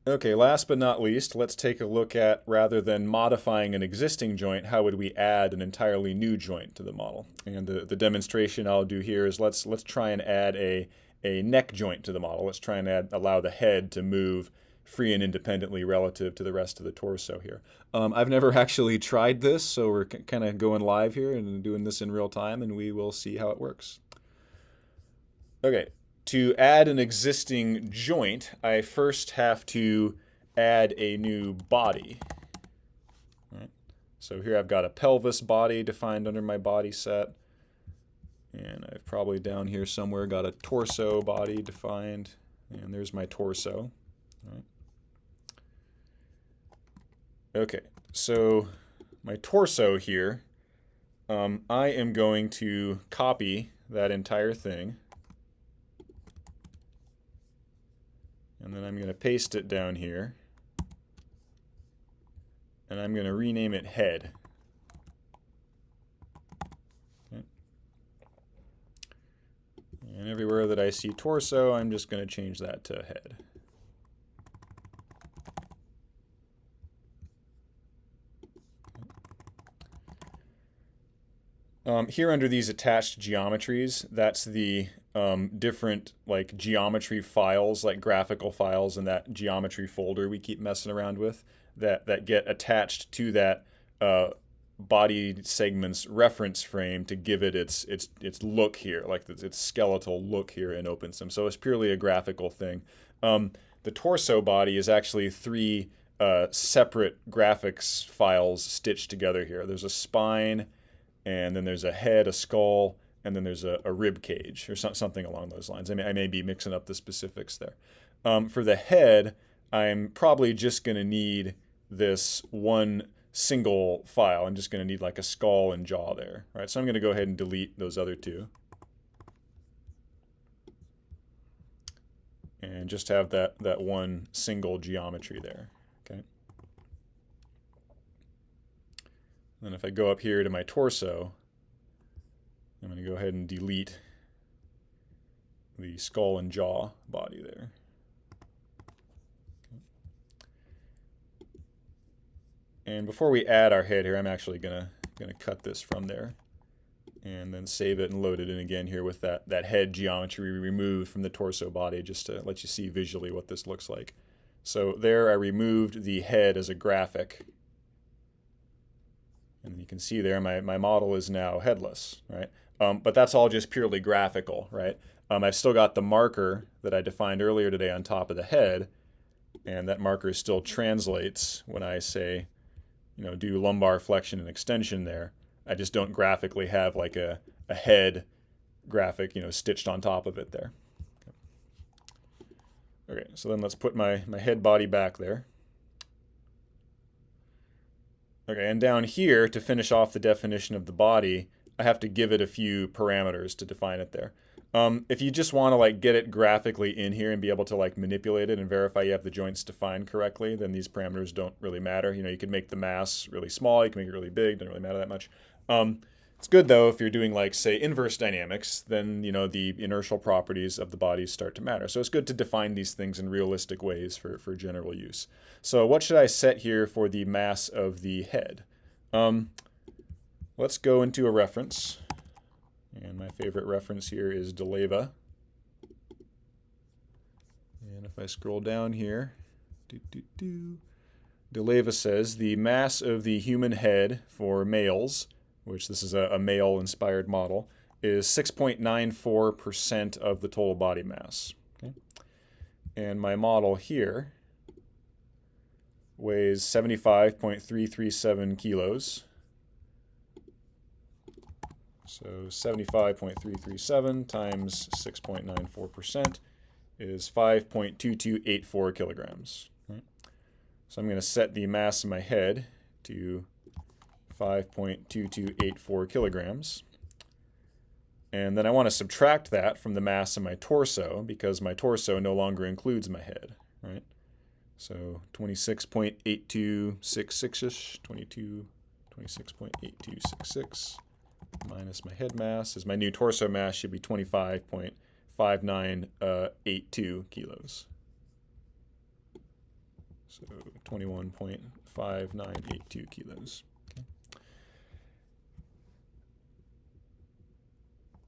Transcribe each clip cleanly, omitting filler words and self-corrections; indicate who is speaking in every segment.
Speaker 1: Okay, last but not least, let's take a look at, rather than modifying an existing joint, how would we add an entirely new joint to the model? And the demonstration I'll do here is let's try and add a neck joint to the model. Let's try and allow the head to move free and independently relative to the rest of the torso here. I've never actually tried this, so we're kind of going live here and doing this in real time, and we will see how it works. Okay, to add an existing joint, I first have to add a new body. Right. So here I've got a pelvis body defined under my body set. And I've probably down here somewhere got a torso body defined. And there's my torso. Right. Okay, so my torso here, I am going to copy that entire thing. And then I'm going to paste it down here. And I'm going to rename it head. Okay. And everywhere that I see torso, I'm just going to change that to head. Here under these attached geometries, that's the different like geometry files, like graphical files in that geometry folder we keep messing around with that get attached to that body segment's reference frame to give it its look here, like its skeletal look here in OpenSim. So it's purely a graphical thing. The torso body is actually three separate graphics files stitched together here. There's a spine, and then there's a head, a skull, and then there's a rib cage, or something along those lines. I may be mixing up the specifics there. For the head, I'm probably just going to need this one single file. I'm just going to need like a skull and jaw there. All right, so I'm going to go ahead and delete those other two. And just have that one single geometry there. Okay. Then if I go up here to my torso, I'm going to go ahead and delete the skull and jaw body there. Okay. And before we add our head here, I'm actually going to cut this from there and then save it and load it in again here with that head geometry we removed from the torso body, just to let you see visually what this looks like. So there I removed the head as a graphic. And you can see there my model is now headless, right? But that's all just purely graphical, right? I've still got the marker that I defined earlier today on top of the head, and that marker still translates when I say, do lumbar flexion and extension there. I just don't graphically have like a head graphic, stitched on top of it there. Okay, so then let's put my head body back there. Okay, and down here, to finish off the definition of the body, I have to give it a few parameters to define it there. If you just want to like get it graphically in here and be able to like manipulate it and verify you have the joints defined correctly, then these parameters don't really matter. You can make the mass really small, you can make it really big, doesn't really matter that much. It's good though if you're doing like say inverse dynamics, then the inertial properties of the bodies start to matter. So it's good to define these things in realistic ways for general use. So what should I set here for the mass of the head? Let's go into a reference. And my favorite reference here is DeLeva. And if I scroll down here, DeLeva says the mass of the human head for males, which this is a male-inspired model, is 6.94% of the total body mass. Okay? And my model here weighs 75.337 kilos. So 75.337 times 6.94% is 5.2284 kilograms. Right? So I'm going to set the mass of my head to 5.2284 kilograms. And then I want to subtract that from the mass of my torso because my torso no longer includes my head. Right? So 26.8266-ish, 26.8266 minus my head mass is my new torso mass should be 25.5982 kilos. So 21.5982 kilos. Okay.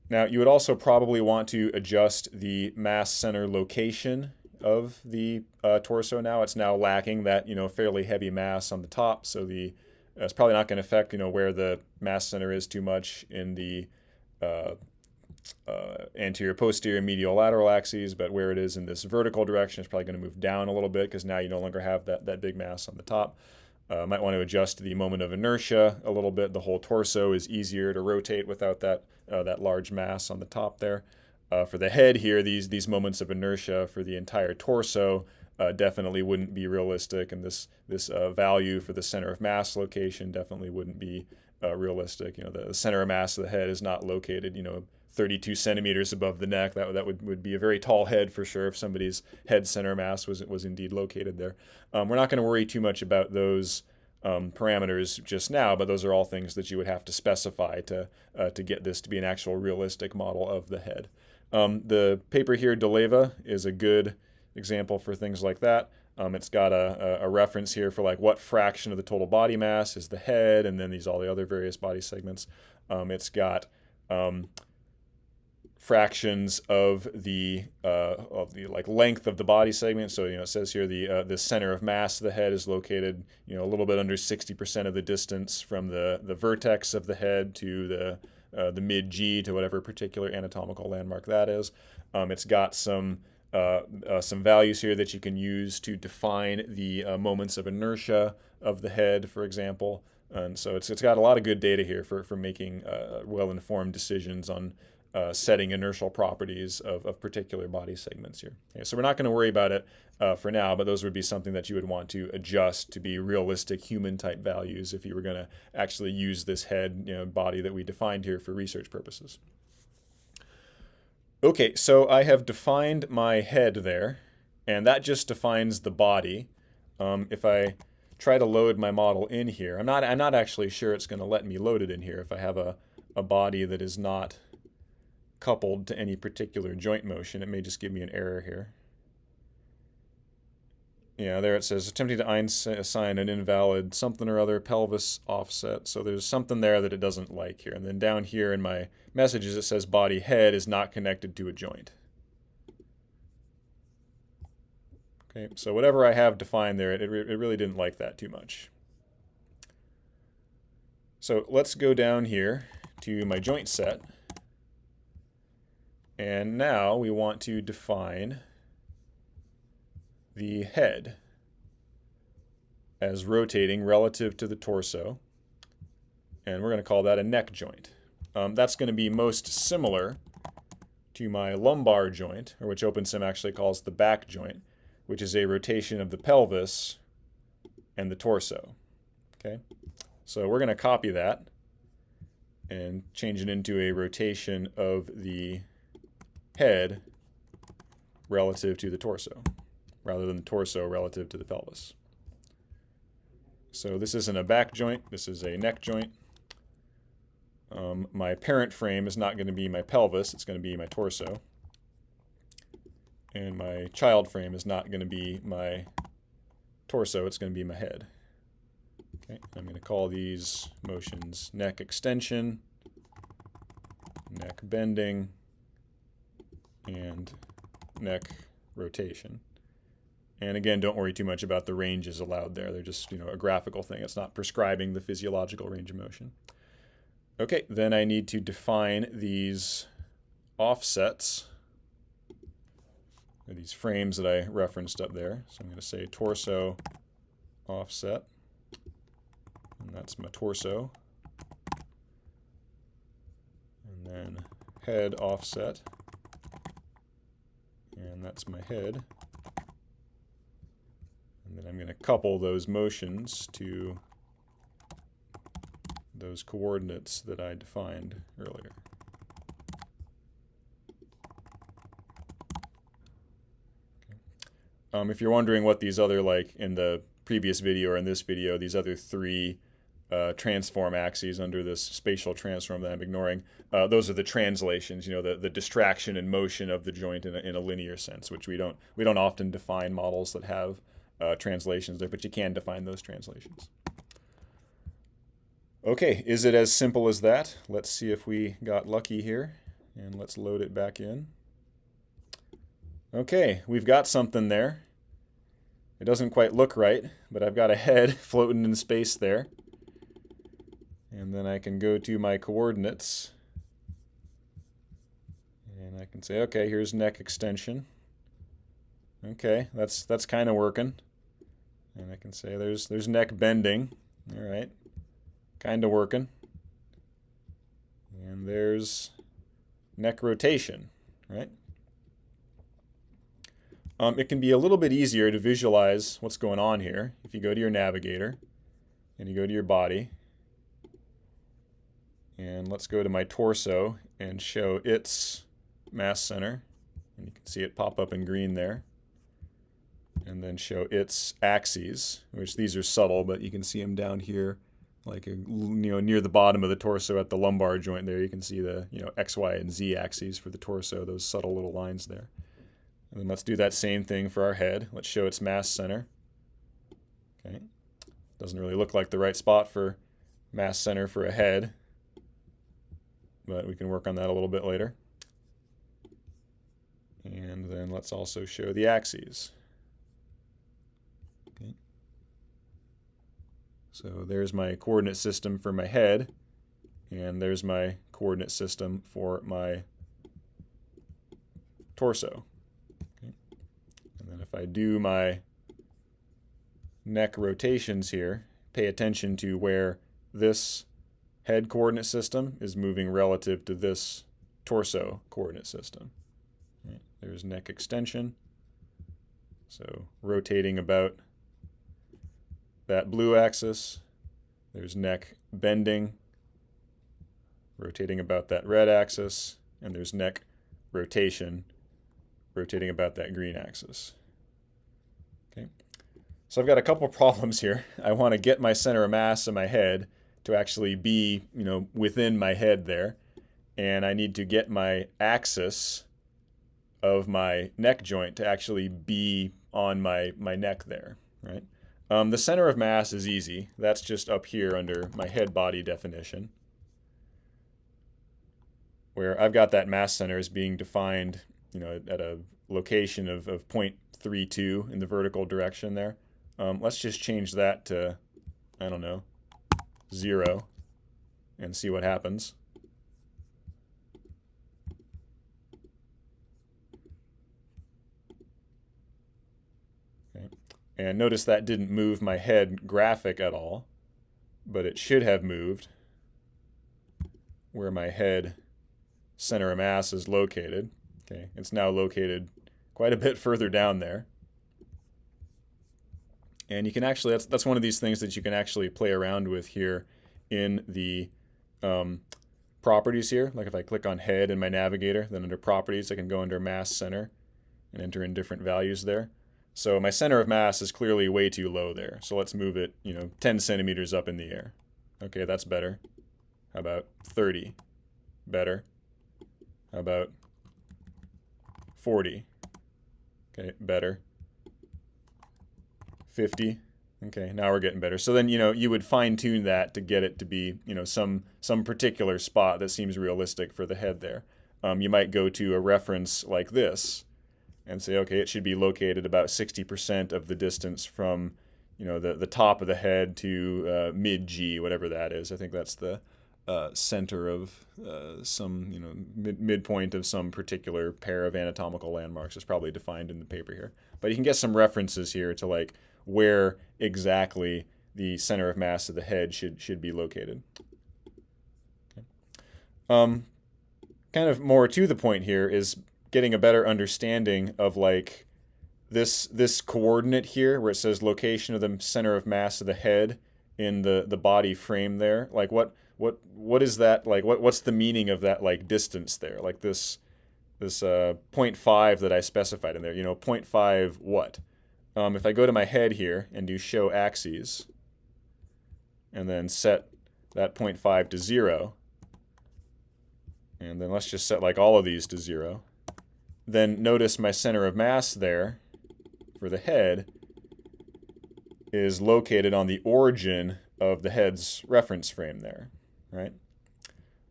Speaker 1: Now, you would also probably want to adjust the mass center location of the torso. Now it's now lacking that fairly heavy mass on the top, so it's probably not going to affect where the mass center is too much in the anterior, posterior, medial, lateral axes, but where it is in this vertical direction, it's probably going to move down a little bit because now you no longer have that big mass on the top. Might want to adjust the moment of inertia a little bit. The whole torso is easier to rotate without that large mass on the top there. For the head here, these moments of inertia for the entire torso definitely wouldn't be realistic, and this value for the center of mass location definitely wouldn't be realistic. The center of mass of the head is not located 32 centimeters above the neck. That would be a very tall head for sure if somebody's head center mass was indeed located there. We're not going to worry too much about those parameters just now, but those are all things that you would have to specify to get this to be an actual realistic model of the head. The paper here, DeLeva, is a good example for things like that. It's got a reference here for like what fraction of the total body mass is the head, and then all the other various body segments. It's got fractions of the like length of the body segment. So it says here the center of mass of the head is located a little bit under 60% of the distance from the vertex of the head to the mid G to whatever particular anatomical landmark that is. It's got some values here that you can use to define the moments of inertia of the head, for example. And so it's got a lot of good data here for making well-informed decisions on setting inertial properties of particular body segments here. Okay, so we're not going to worry about it for now, but those would be something that you would want to adjust to be realistic human-type values if you were going to actually use this head body that we defined here for research purposes. Okay, so I have defined my head there, and that just defines the body. If I try to load my model in here, I'm not actually sure it's going to let me load it in here if I have a body that is not coupled to any particular joint motion. It may just give me an error here. Yeah, there it says attempting to assign an invalid something or other pelvis offset. So there's something there that it doesn't like here. And then down here in my messages it says body head is not connected to a joint. Okay, so whatever I have defined there, it really didn't like that too much. So let's go down here to my joint set. And now we want to define the head as rotating relative to the torso. And we're going to call that a neck joint. That's going to be most similar to my lumbar joint, or which OpenSim actually calls the back joint, which is a rotation of the pelvis and the torso. Okay, so we're going to copy that and change it into a rotation of the head relative to the torso, rather than the torso relative to the pelvis. So this isn't a back joint, this is a neck joint. My parent frame is not going to be my pelvis, it's going to be my torso. And my child frame is not going to be my torso, it's going to be my head. Okay, I'm going to call these motions neck extension, neck bending, and neck rotation. And again, don't worry too much about the ranges allowed there. They're just a graphical thing. It's not prescribing the physiological range of motion. Okay, then I need to define these offsets, or these frames that I referenced up there. So I'm going to say torso offset, and that's my torso. And then head offset, and that's my head. And then I'm going to couple those motions to those coordinates that I defined earlier. Okay. If you're wondering what these other, like in the previous video or in this video, these other three transform axes under this spatial transform that I'm ignoring, those are the translations, the distraction and motion of the joint in a linear sense, which we don't often define models that have translations there, but you can define those translations. Okay, is it as simple as that? Let's see if we got lucky here, and let's load it back in. Okay, we've got something there. It doesn't quite look right, but I've got a head floating in space there. And then I can go to my coordinates, and I can say, okay, here's neck extension. Okay, that's kind of working. And I can say there's neck bending. All right. Kind of working. And there's neck rotation, right? It can be a little bit easier to visualize what's going on here if you go to your navigator and you go to your body. And let's go to my torso and show its mass center. And you can see it pop up in green there. And then show its axes, which these are subtle, but you can see them down here, like near the bottom of the torso at the lumbar joint there. You can see the X, Y, and Z axes for the torso, those subtle little lines there. And then let's do that same thing for our head. Let's show its mass center. Okay, doesn't really look like the right spot for mass center for a head, but we can work on that a little bit later. And then let's also show the axes. Okay. So there's my coordinate system for my head, and there's my coordinate system for my torso. Okay. And then if I do my neck rotations here, pay attention to where this head coordinate system is moving relative to this torso coordinate system. Right. There's neck extension, so rotating about that blue axis. There's neck bending, rotating about that red axis, and there's neck rotation, rotating about that green axis. Okay, so I've got a couple problems here. I want to get my center of mass in my head to actually be, within my head there, and I need to get my axis of my neck joint to actually be on my neck there, right? The center of mass is easy. That's just up here under my head body definition, where I've got that mass center as being defined, at a location of 0.32 in the vertical direction there. Let's just change that to, 0, and see what happens. Okay. And notice that didn't move my head graphic at all, but it should have moved where my head center of mass is located. Okay, it's now located quite a bit further down there. And you can actually, that's one of these things that you can actually play around with here in the properties here. Like if I click on head in my navigator, then under properties, I can go under mass center and enter in different values there. So my center of mass is clearly way too low there. So let's move it, 10 centimeters up in the air. Okay, that's better. How about 30? Better. How about 40? Okay, better. 50. Okay, now we're getting better. So then, you would fine tune that to get it to be, some particular spot that seems realistic for the head there. You might go to a reference like this and say, okay, it should be located about 60% of the distance from, the top of the head to mid-G, whatever that is. I think that's the center of some, midpoint of some particular pair of anatomical landmarks. Is probably defined in the paper here. But you can get some references here to like where exactly the center of mass of the head should be located. Okay. Kind of more to the point here is getting a better understanding of like this coordinate here where it says location of the center of mass of the head in the body frame there. Like what is that, like what's the meaning of that like distance there? Like this 0.5 that I specified in there, 0.5 what? If I go to my head here and do show axes and then set that 0.5 to 0, and then let's just set like all of these to 0, then notice my center of mass there for the head is located on the origin of the head's reference frame there, right?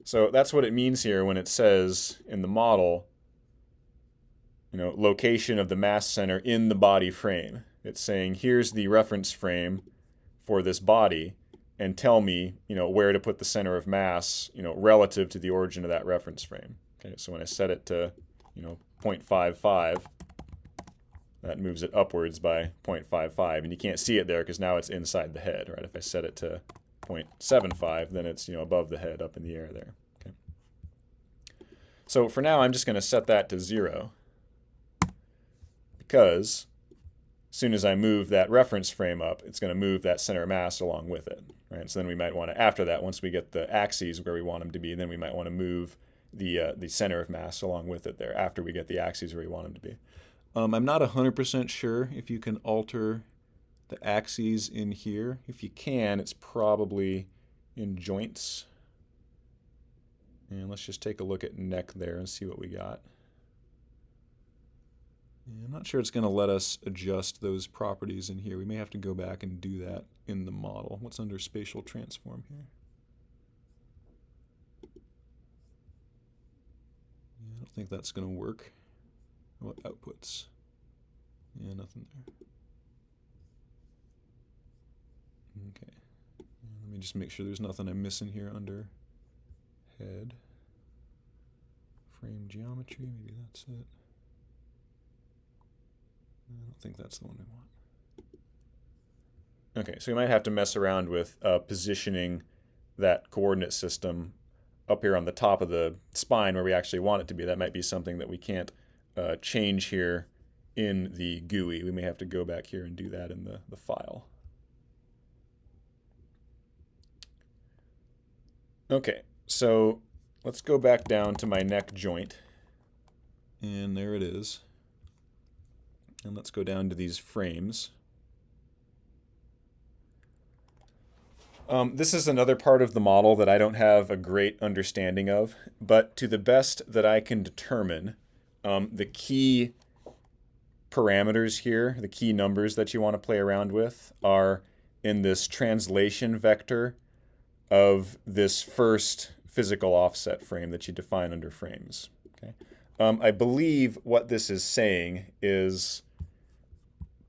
Speaker 1: So that's what it means here when it says in the model, location of the mass center in the body frame. It's saying, here's the reference frame for this body, and tell me, where to put the center of mass, relative to the origin of that reference frame. Okay, so when I set it to, 0.55, that moves it upwards by 0.55, and you can't see it there because now it's inside the head, right? If I set it to 0.75, then it's, above the head, up in the air there. Okay. So for now, I'm just going to set that to 0, because as soon as I move that reference frame up, it's going to move that center of mass along with it, right? So then we might want to, after that, once we get the axes where we want them to be, then we might want to move the center of mass along with it there after we get the axes where we want them to be. I'm not 100% sure if you can alter the axes in here. If you can, it's probably in joints. And let's just take a look at neck there and see what we got. I'm not sure it's going to let us adjust those properties in here. We may have to go back and do that in the model. What's under spatial transform here? I don't think that's going to work. What outputs? Yeah, nothing there. Okay. Let me just make sure there's nothing I'm missing here under head. Frame geometry, maybe that's it. I don't think that's the one I want. Okay, so we might have to mess around with positioning that coordinate system up here on the top of the spine where we actually want it to be. That might be something that we can't change here in the GUI. We may have to go back here and do that in the file. Okay, so let's go back down to my neck joint. And there it is. And let's go down to these frames. This is another part of the model that I don't have a great understanding of, but to the best that I can determine, the key parameters here, the key numbers that you want to play around with, are in this translation vector of this first physical offset frame that you define under frames. Okay? I believe what this is saying is,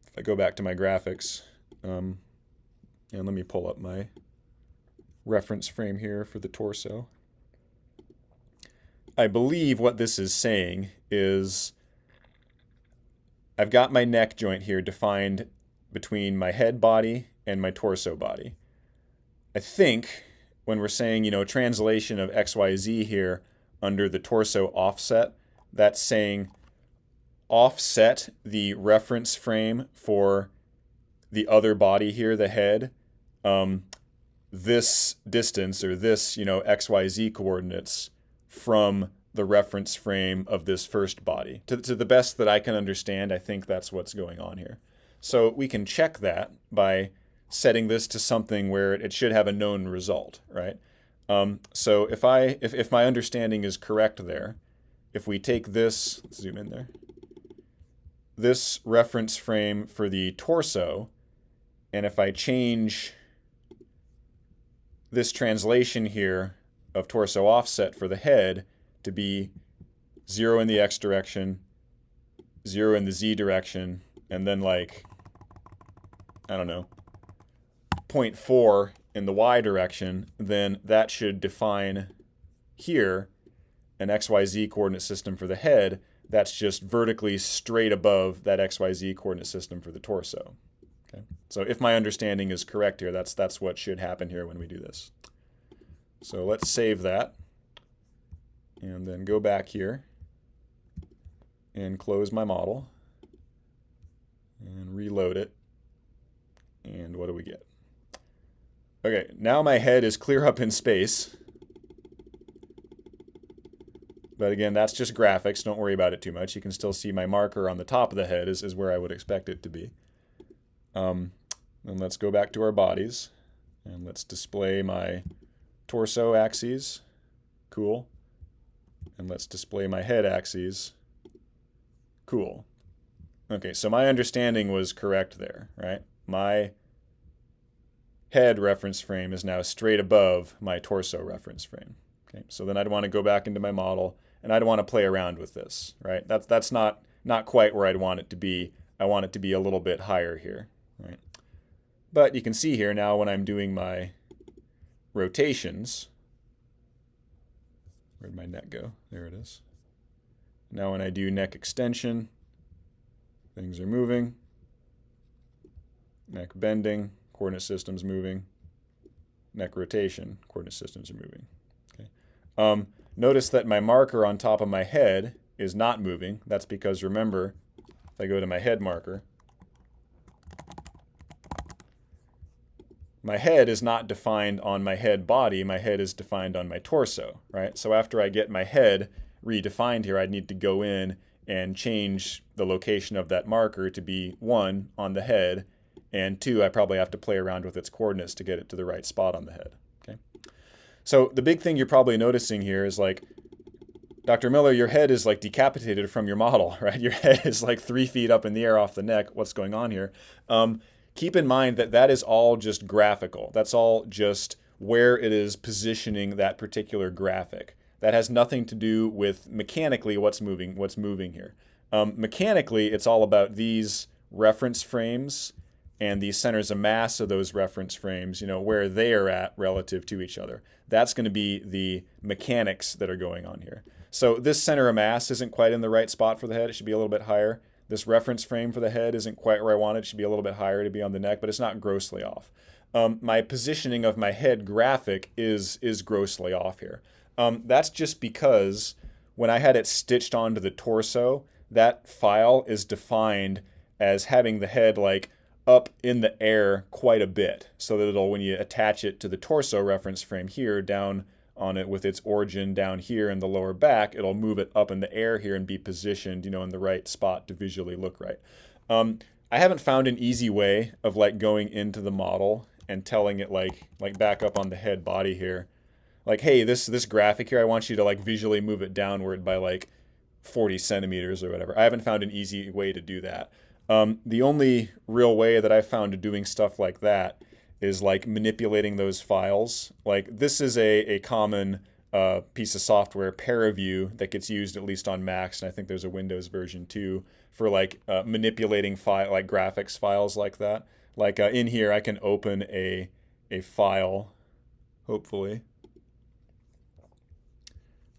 Speaker 1: if I go back to my graphics, and let me pull up my reference frame here for the torso. I believe what this is saying is I've got my neck joint here defined between my head body and my torso body. I think when we're saying, translation of XYZ here under the torso offset, that's saying offset the reference frame for the other body here, the head, this distance or this, XYZ coordinates from the reference frame of this first body. To the best that I can understand, I think that's what's going on here. So we can check that by setting this to something where it should have a known result, right? So if my understanding is correct there, if we take this, let's zoom in there, this reference frame for the torso, and if I change this translation here of torso offset for the head to be 0 in the x direction, 0 in the z direction, and then like, I don't know, 0.4 in the y direction, then that should define here an XYZ coordinate system for the head that's just vertically straight above that XYZ coordinate system for the torso. Okay? So if my understanding is correct here, that's what should happen here when we do this. So let's save that and then go back here and close my model and reload it. And what do we get? Okay, now my head is clear up in space. But again, that's just graphics. Don't worry about it too much. You can still see my marker on the top of the head is where I would expect it to be. And let's go back to our bodies. And let's display my torso axes. Cool. And let's display my head axes. Cool. Okay, so my understanding was correct there, right? My head reference frame is now straight above my torso reference frame. Okay, so then I'd want to go back into my model and I'd want to play around with this, right? That's not quite where I'd want it to be. I want it to be a little bit higher here, right? But you can see here now when I'm doing my rotations, where'd my neck go? There it is. Now when I do neck extension, things are moving. Neck bending, coordinate systems moving. Neck rotation, coordinate systems are moving. Okay. Notice that my marker on top of my head is not moving. That's because, remember, if I go to my head marker, my head is not defined on my head body. My head is defined on my torso, right? So after I get my head redefined here, I'd need to go in and change the location of that marker to be 1 on the head, and 2, I probably have to play around with its coordinates to get it to the right spot on the head. Okay. So the big thing you're probably noticing here is like, Dr. Miller, your head is like decapitated from your model, right? Your head is like 3 feet up in the air off the neck. What's going on here? Keep in mind that that is all just graphical. That's all just where it is positioning that particular graphic. That has nothing to do with mechanically what's moving here. Mechanically, it's all about these reference frames and the centers of mass of those reference frames, where they are at relative to each other. That's going to be the mechanics that are going on here. So this center of mass isn't quite in the right spot for the head. It should be a little bit higher. This reference frame for the head isn't quite where I want it. It should be a little bit higher to be on the neck, but it's not grossly off. My positioning of my head graphic is grossly off here. That's just because when I had it stitched onto the torso, that file is defined as having the head like up in the air quite a bit, so that it'll, when you attach it to the torso reference frame here, down on it with its origin down here in the lower back, it'll move it up in the air here and be positioned, in the right spot to visually look right. I haven't found an easy way of like going into the model and telling it like back up on the head body here, like, hey, this graphic here, I want you to like visually move it downward by like 40 centimeters or whatever. I haven't found an easy way to do that. The only real way that I've found of doing stuff like that is like manipulating those files. Like this is a common piece of software, ParaView, that gets used at least on Macs, and I think there's a Windows version too, for like manipulating like graphics files like that. Like in here, I can open a file, hopefully.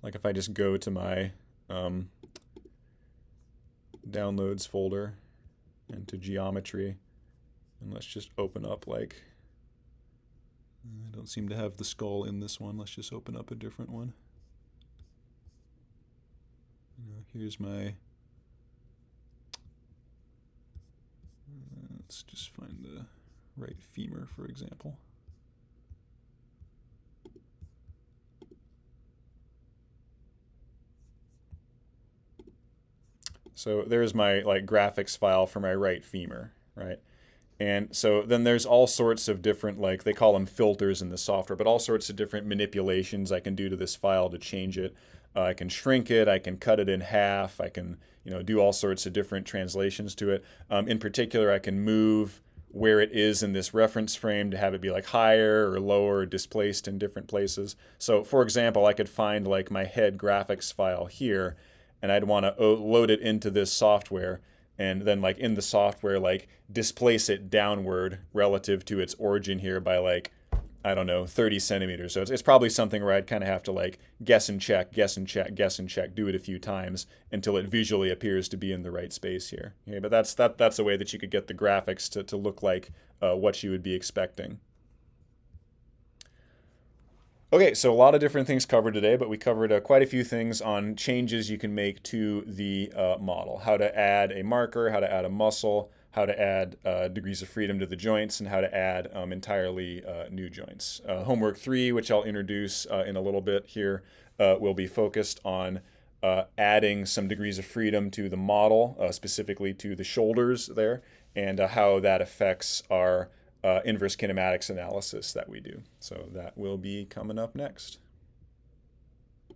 Speaker 1: Like if I just go to my downloads folder and to geometry, and let's just open up like, I don't seem to have the skull in this one. Let's just open up a different one. Here's my, let's just find the right femur, for example. So there's my like graphics file for my right femur, right? And so then there's all sorts of different, like they call them filters in the software, but all sorts of different manipulations I can do to this file to change it. I can shrink it, I can cut it in half, I can do all sorts of different translations to it. In particular, I can move where it is in this reference frame to have it be like higher or lower or displaced in different places. So for example, I could find like my head graphics file here, and I'd want to load it into this software, and then like in the software, like displace it downward relative to its origin here by like, I don't know, 30 centimeters. So it's probably something where I'd kind of have to like guess and check, do it a few times until it visually appears to be in the right space here. Okay, but that's a way that you could get the graphics to look like what you would be expecting. Okay, so a lot of different things covered today, but we covered quite a few things on changes you can make to the model. How to add a marker, how to add a muscle, how to add degrees of freedom to the joints, and how to add entirely new joints. Homework 3, which I'll introduce in a little bit here, will be focused on adding some degrees of freedom to the model, specifically to the shoulders there, and how that affects our inverse kinematics analysis that we do. So that will be coming up next.